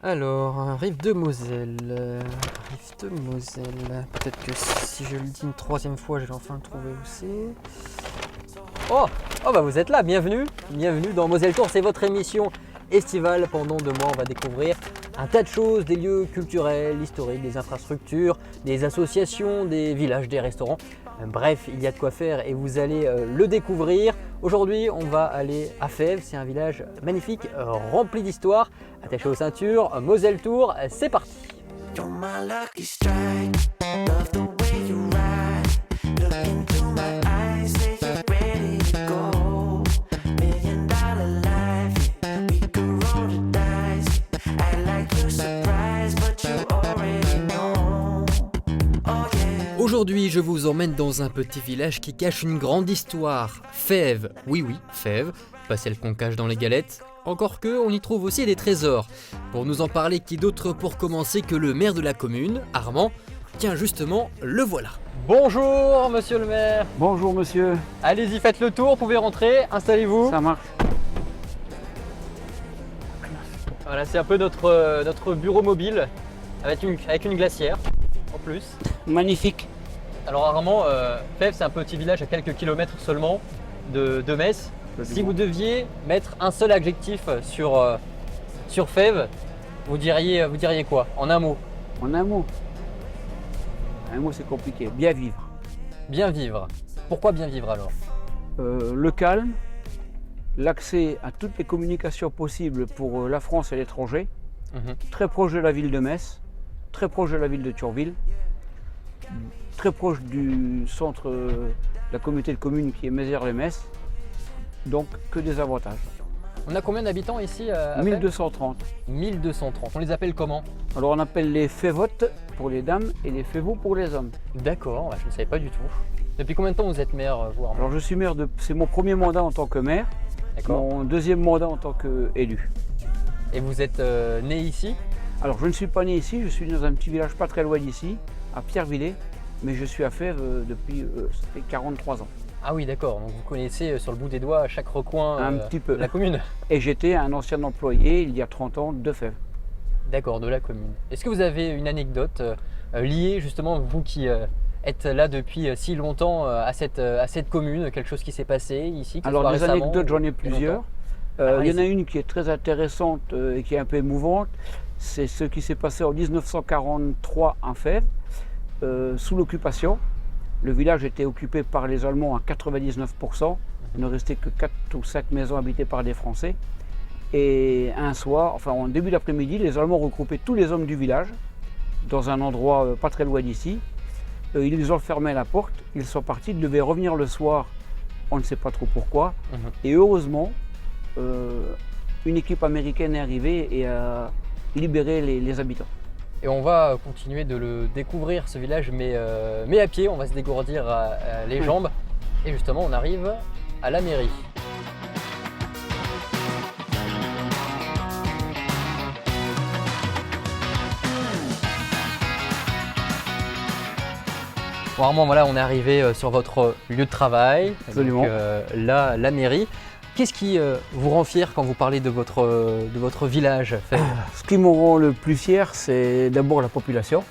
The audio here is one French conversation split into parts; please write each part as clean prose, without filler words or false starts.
Alors, rive de Moselle. Rive de Moselle. Peut-être que si je le dis une troisième fois, je vais enfin le trouver où c'est. Oh bah vous êtes là, bienvenue. Bienvenue dans Moselle Tour, c'est votre émission estivale. Pendant 2 mois, on va découvrir un tas de choses, des lieux culturels, historiques, des infrastructures, des associations, des villages, des restaurants. Bref, il y a de quoi faire et vous allez le découvrir. Aujourd'hui, on va aller à Fèves, c'est un village magnifique, rempli d'histoire. Attachez aux ceintures, Moselle Tour, c'est parti. You're my lucky strike. Love the way you ride. Look into my eyes, say you're ready to go. $1 million life, yeah. We could roll the dice. Act like you're surprised, but you already know. Oh yeah. Aujourd'hui, je vous emmène dans un petit village qui cache une grande histoire. Fèves, oui, Fèves, pas celle qu'on cache dans les galettes. Encore que, on y trouve aussi des trésors. Pour nous en parler, qui d'autre pour commencer que le maire de la commune, Armand. Tiens, justement, le voilà. Bonjour, monsieur le maire. Bonjour monsieur, Allez-y, faites le tour, vous pouvez rentrer, installez-vous. ça marche. Voilà, c'est un peu notre bureau mobile, avec une glacière, en plus. Magnifique. Alors Armand, Fèves, c'est un petit village à quelques kilomètres seulement de Metz. Si vous deviez mettre un seul adjectif sur Fèves, vous diriez quoi? En un mot? En un mot. Un mot c'est compliqué. Bien vivre. Bien vivre. Pourquoi bien vivre alors? Le calme, l'accès à toutes les communications possibles pour la France et l'étranger, très proche de la ville de Metz, très proche de la ville de Thionville, très proche du centre de la communauté de communes qui est Mézières-les-Metz. Donc que des avantages. On a combien d'habitants ici à Fèves? 1230. 1230. On les appelle comment? Alors on appelle les févotes pour les dames et les févaux pour les hommes. D'accord, je ne savais pas du tout. Depuis combien de temps vous êtes maire, vous Armand? Alors je suis maire, c'est mon premier mandat en tant que maire, D'accord. mon deuxième mandat en tant qu'élu. Et vous êtes né ici? Alors je ne suis pas né ici, je suis dans un petit village pas très loin d'ici, à Pierrevillers, mais je suis à Fèves depuis ça fait 43 ans. Ah oui, d'accord. Donc vous connaissez sur le bout des doigts chaque recoin Un petit peu. de la commune. Et j'étais un ancien employé il y a 30 ans de Fèves. D'accord, de la commune. Est-ce que vous avez une anecdote liée justement, vous qui êtes là depuis si longtemps à cette commune, quelque chose qui s'est passé ici? Alors des anecdotes, j'en ai plusieurs. Il y en a ici. une qui est très intéressante et qui est un peu émouvante. C'est ce qui s'est passé en 1943 en Fèves, sous l'occupation. Le village était occupé par les Allemands à 99%. Il ne restait que 4 ou 5 maisons habitées par des Français. Et un soir, enfin en début d'après-midi, les Allemands regroupaient tous les hommes du village dans un endroit pas très loin d'ici. Ils les ont fermé à la porte, ils sont partis, ils devaient revenir le soir, on ne sait pas trop pourquoi. Et heureusement, une équipe américaine est arrivée et a libéré les habitants. Et on va continuer de le découvrir ce village, mais à pied, on va se dégourdir les jambes. Et justement, on arrive à la mairie. Bon Armand, voilà, on est arrivé sur votre lieu de travail. Absolument. Donc, là, la mairie. Qu'est-ce qui vous rend fier quand vous parlez de votre village, Fèves? Ce qui me rend le plus fier, c'est d'abord la population,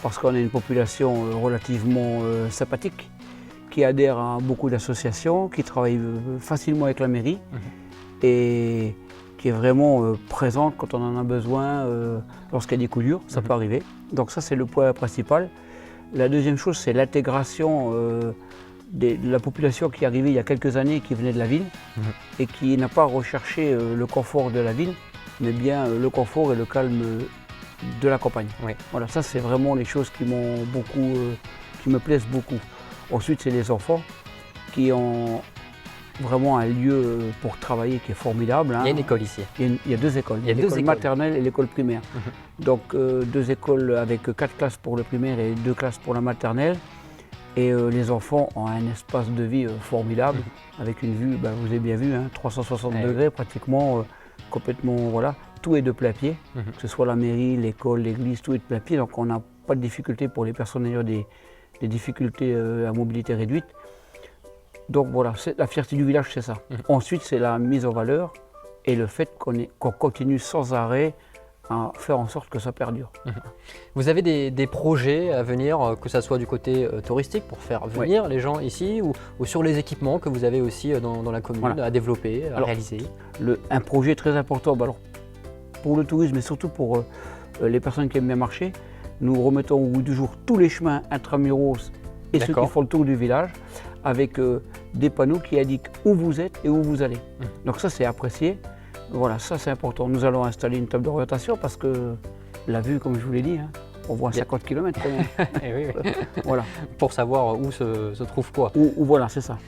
parce qu'on a une population relativement sympathique, qui adhère à beaucoup d'associations, qui travaille facilement avec la mairie et qui est vraiment présente quand on en a besoin, lorsqu'il y a des coups durs, ça peut arriver. Donc ça, c'est le point principal. La deuxième chose, c'est l'intégration de la population qui est arrivée il y a quelques années, qui venait de la ville et qui n'a pas recherché le confort de la ville, mais bien le confort et le calme de la campagne. Oui. Voilà, ça c'est vraiment les choses qui m'ont beaucoup, qui me plaisent beaucoup. Ensuite, c'est les enfants qui ont vraiment un lieu pour travailler qui est formidable. Il y a une école ici. Il y a 2 écoles. Il y a 2 l'école écoles. maternelle et l'école primaire. Donc 2 écoles avec 4 classes pour le primaire et 2 classes pour la maternelle. Et les enfants ont un espace de vie formidable, avec une vue, vous avez bien vu, 360 degrés pratiquement, complètement, voilà. Tout est de plein-pied, que ce soit la mairie, l'école, l'église, tout est de plein-pied. Donc on n'a pas de difficulté pour les personnes ayant des difficultés à mobilité réduite. Donc voilà, la fierté du village, c'est ça. Ensuite, c'est la mise en valeur et le fait qu'on continue sans arrêt à faire en sorte que ça perdure. Vous avez des projets à venir, que ce soit du côté touristique pour faire venir les gens ici ou sur les équipements que vous avez aussi dans la commune à développer, à réaliser? Un projet très important, alors, pour le tourisme et surtout pour les personnes qui aiment bien marcher, nous remettons au bout du jour tous les chemins intramuros et ceux qui font le tour du village avec des panneaux qui indiquent où vous êtes et où vous allez. Donc ça c'est apprécié. Voilà, ça c'est important. Nous allons installer une table d'orientation parce que la vue, comme je vous l'ai dit, hein, on voit 50 km quand même. Et oui. Voilà. Pour savoir où se trouve quoi. Voilà, c'est ça.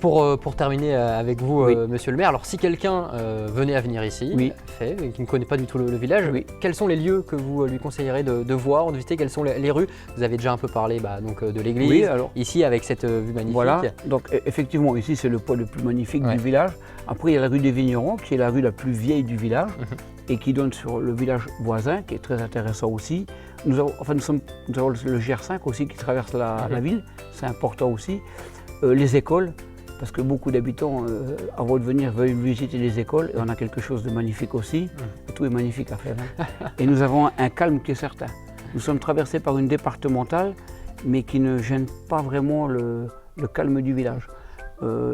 Pour terminer avec vous, monsieur le maire, alors si quelqu'un venait à venir ici, et qui ne connaît pas du tout le village, quels sont les lieux que vous lui conseillerez de voir, de visiter? Quelles sont les rues? Vous avez déjà un peu parlé donc, de l'église, ici avec cette vue magnifique. Voilà, donc effectivement ici c'est le point le plus magnifique du village. Après il y a la rue des Vignerons qui est la rue la plus vieille du village et qui donne sur le village voisin qui est très intéressant aussi. Nous avons le GR5 aussi qui traverse la ville, c'est important aussi. Les écoles, parce que beaucoup d'habitants, avant de venir, veulent visiter les écoles, et on a quelque chose de magnifique aussi. Tout est magnifique à faire. Hein. Et nous avons un calme qui est certain. Nous sommes traversés par une départementale, mais qui ne gêne pas vraiment le calme du village.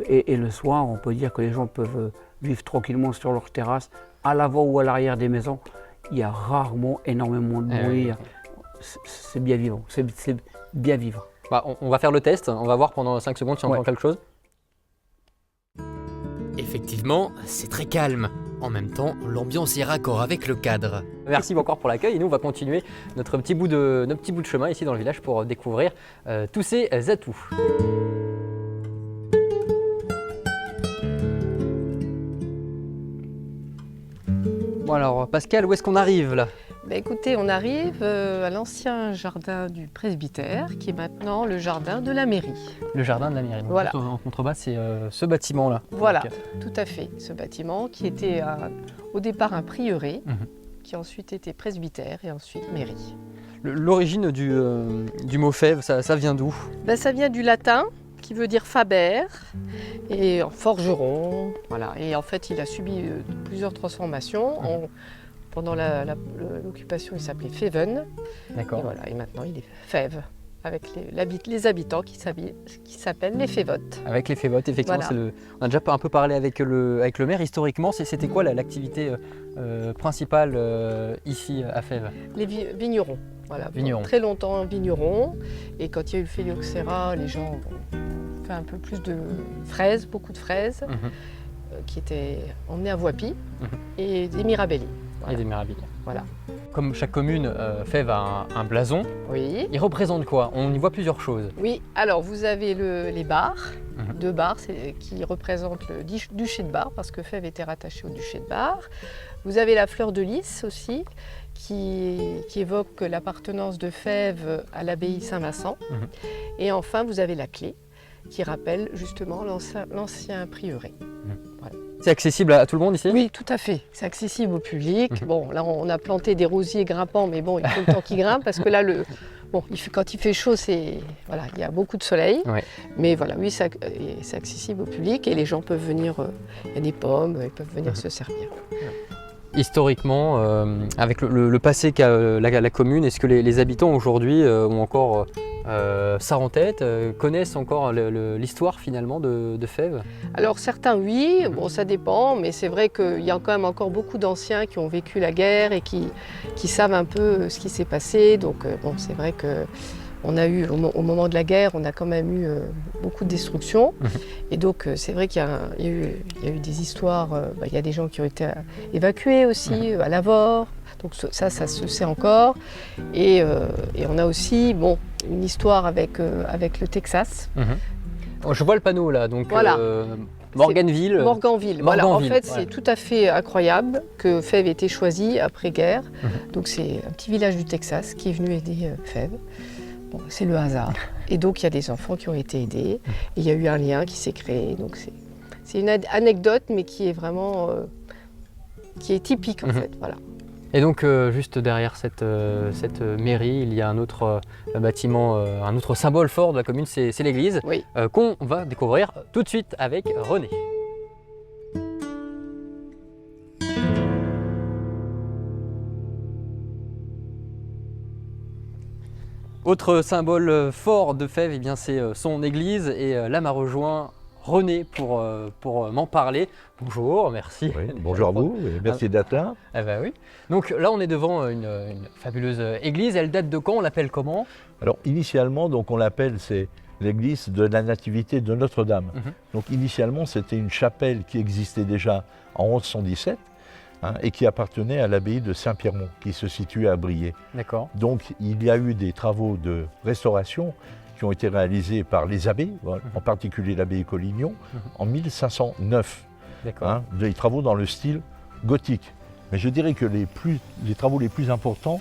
Et le soir, on peut dire que les gens peuvent vivre tranquillement sur leur terrasse, à l'avant ou à l'arrière des maisons. Il y a rarement énormément de bruit. C'est bien vivant, c'est bien vivre. On va faire le test, on va voir pendant 5 secondes si on entend quelque chose. Effectivement, c'est très calme. En même temps, l'ambiance est raccord avec le cadre. Merci encore pour l'accueil et nous on va continuer notre petit bout de chemin ici dans le village pour découvrir tous ces atouts. Bon alors Pascal, où est-ce qu'on arrive là? Écoutez, on arrive à l'ancien jardin du presbytère, qui est maintenant le jardin de la mairie. Le jardin de la mairie. Donc, voilà. En contrebas, c'est ce bâtiment-là. Voilà, tout à fait. Ce bâtiment qui était au départ un prieuré, qui a ensuite été presbytère et ensuite mairie. L'origine du mot fève, ça vient d'où? Ça vient du latin, qui veut dire faber, et forgeron. Voilà. Et en fait, il a subi plusieurs transformations. Pendant l'occupation, il s'appelait Feven. D'accord. Et, voilà, et maintenant, il est Fève, avec les habitants qui s'appellent les Févotes. Avec les Févotes, effectivement. Voilà. On a déjà un peu parlé avec le maire. Historiquement, c'était quoi l'activité principale ici à Fèves? Les vignerons. Voilà, vignerons. Très longtemps vignerons. Et quand il y a eu le phylloxéra, les gens ont fait un peu plus de fraises, beaucoup de fraises, qui étaient emmenées à Voipy, et des mirabellis. Voilà. Et des mirabellis. Voilà. Comme chaque commune, Fèves a un blason. Oui. Il représente quoi? On y voit plusieurs choses. Oui, alors vous avez les Bar, 2 Bar qui représentent le duché de Bar, parce que Fèves était rattaché au duché de Bar. Vous avez la fleur de lys aussi, qui évoque l'appartenance de Fèves à l'abbaye Saint-Vincent. Et enfin, vous avez la clé, qui rappelle justement l'ancien prieuré. Voilà. C'est accessible à tout le monde ici? Oui, tout à fait. C'est accessible au public. Bon, là, on a planté des rosiers grimpants, mais bon, il faut le temps qu'ils grimpent parce que là, quand il fait chaud, voilà, il y a beaucoup de soleil. Ouais. Mais voilà, oui, c'est accessible au public et les gens peuvent venir. Il y a des pommes, ils peuvent venir se servir. Historiquement, avec le passé qu'a la commune, est-ce que les habitants aujourd'hui ont encore ça en tête, connaissent encore l'histoire finalement de Fèves? Alors certains oui, bon ça dépend, mais c'est vrai qu'il y a quand même encore beaucoup d'anciens qui ont vécu la guerre et qui savent un peu ce qui s'est passé. Donc bon, c'est vrai que on a eu, au moment de la guerre, on a quand même eu beaucoup de destruction. Et donc, c'est vrai qu'il y a eu des histoires. Il y a des gens qui ont été évacués aussi, à Lavore. Donc ça se sait encore. Et on a aussi une histoire avec le Texas. Je vois le panneau là, donc voilà. Morganville. Voilà, en fait, c'est tout à fait incroyable que Fèves ait été choisi après-guerre. Donc c'est un petit village du Texas qui est venu aider Fèves. Bon, c'est le hasard. Et donc, il y a des enfants qui ont été aidés. Et il y a eu un lien qui s'est créé. Donc, c'est une anecdote, mais qui est vraiment qui est typique, en fait. Voilà. Et donc, juste derrière cette mairie, il y a un autre bâtiment, un autre symbole fort de la commune, c'est l'église, qu'on va découvrir tout de suite avec René. Autre symbole fort de Fèves, eh bien c'est son église et là m'a rejoint René pour m'en parler. Bonjour, merci. Oui, bonjour à vous et merci d'être là. Ah bah oui. Donc là on est devant une fabuleuse église, elle date de quand? On l'appelle comment? Alors initialement, donc, on l'appelle, c'est l'église de la Nativité de Notre-Dame. Donc initialement, c'était une chapelle qui existait déjà en 1117 et qui appartenait à l'abbaye de Saint-Pierremont, qui se situe à Briey. D'accord. Donc il y a eu des travaux de restauration qui ont été réalisés par les abbés, en particulier l'abbaye Collignon, en 1509. D'accord. Des travaux dans le style gothique. Mais je dirais que les travaux les plus importants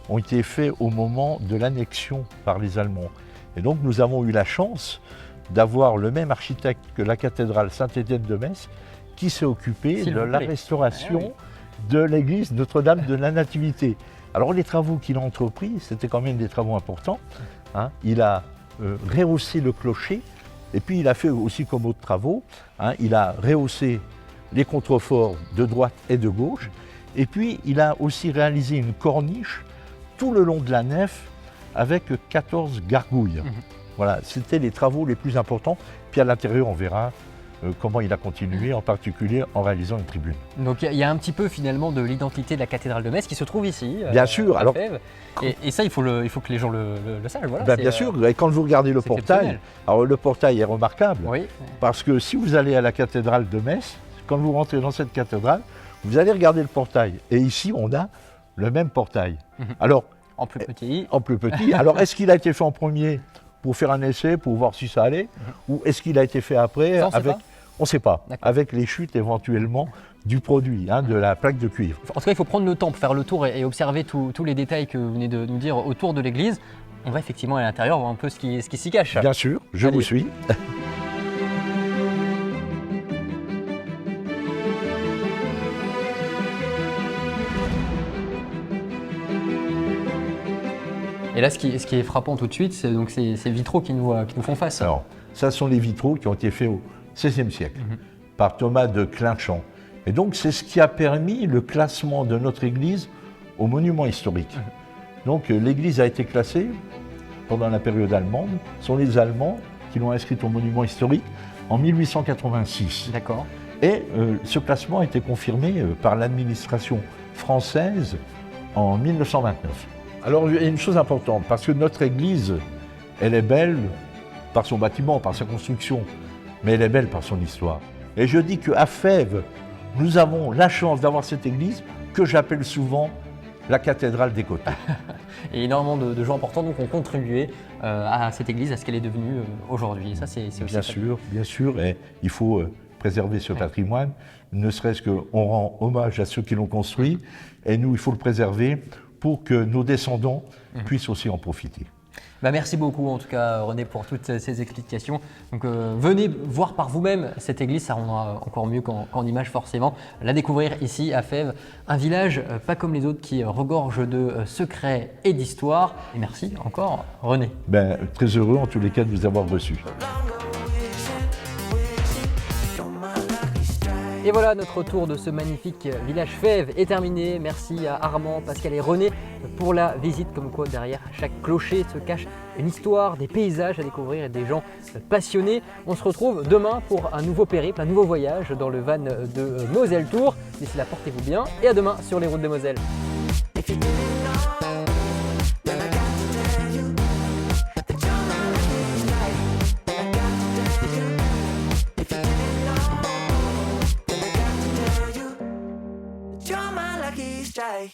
ont été faits au moment de l'annexion par les Allemands. Et donc nous avons eu la chance d'avoir le même architecte que la cathédrale Saint-Étienne de Metz qui s'est occupé S'il de vous la plaît. restauration de l'église Notre-Dame de la Nativité. Alors les travaux qu'il a entrepris, c'était quand même des travaux importants. Il a rehaussé le clocher et puis il a fait aussi comme autres travaux. Il a rehaussé les contreforts de droite et de gauche. Et puis il a aussi réalisé une corniche tout le long de la nef avec 14 gargouilles. Voilà, c'était les travaux les plus importants. Puis à l'intérieur, on verra comment il a continué, en particulier en réalisant une tribune. Donc il y a un petit peu finalement de l'identité de la cathédrale de Metz qui se trouve ici. Bien sûr, à alors- Fèves. Et ça, il faut que les gens le sachent. Voilà, Ben, c'est, bien sûr, et quand vous regardez le c'est portail, exceptionnel. alors le portail est remarquable Oui. parce que si vous allez à la cathédrale de Metz, quand vous rentrez dans cette cathédrale, vous allez regarder le portail. Et ici, on a le même portail. Alors, En plus petit. en plus petit. Alors, est-ce qu'il a été fait en premier pour faire un essai, pour voir si ça allait, ou est-ce qu'il a été fait après Ça, on sait avec, pas. on ne sait pas, D'accord. avec les chutes éventuellement du produit, de la plaque de cuivre. En tout cas, il faut prendre le temps pour faire le tour et observer tous les détails que vous venez de nous dire autour de l'église. On va effectivement à l'intérieur voir un peu ce qui s'y cache. Bien sûr, je Allez. vous suis. Et là, ce qui est frappant tout de suite, c'est donc ces vitraux qui nous font face. Alors, ça sont les vitraux qui ont été faits au XVIe siècle par Thomas de Clinchamp. Et donc, c'est ce qui a permis le classement de notre église au monument historique. Donc, l'église a été classée pendant la période allemande. Ce sont les Allemands qui l'ont inscrite au monument historique en 1886. D'accord. Et ce classement a été confirmé par l'administration française en 1929. Alors, il y a une chose importante, parce que notre église, elle est belle par son bâtiment, par sa construction, mais elle est belle par son histoire. Et je dis qu'à Fèves, nous avons la chance d'avoir cette église que j'appelle souvent la cathédrale des côtés. Et énormément de gens importants donc, ont contribué à cette église, à ce qu'elle est devenue aujourd'hui. Et ça, c'est aussi Bien sûr, et il faut préserver ce patrimoine, ne serait-ce qu'on rend hommage à ceux qui l'ont construit, et nous, il faut le préserver pour que nos descendants puissent aussi en profiter. Bah, merci beaucoup en tout cas René pour toutes ces explications. Donc venez voir par vous-même cette église, ça rendra encore mieux qu'en image forcément. La découvrir ici à Fèves, un village pas comme les autres qui regorge de secrets et d'histoire. Et merci encore René. Très heureux en tous les cas de vous avoir reçu. Et voilà, notre tour de ce magnifique village Fèves est terminé. Merci à Armand, Pascal et René pour la visite. Comme quoi, derrière chaque clocher se cache une histoire, des paysages à découvrir et des gens passionnés. On se retrouve demain pour un nouveau périple, un nouveau voyage dans le van de Moselle Tour. D'ici là, portez-vous bien et à demain sur les routes de Moselle. If you didn't know, then I got to tell you that you're my lucky strike. Then I got to tell you. If you didn't know, then I got to tell you that you're my lucky strike.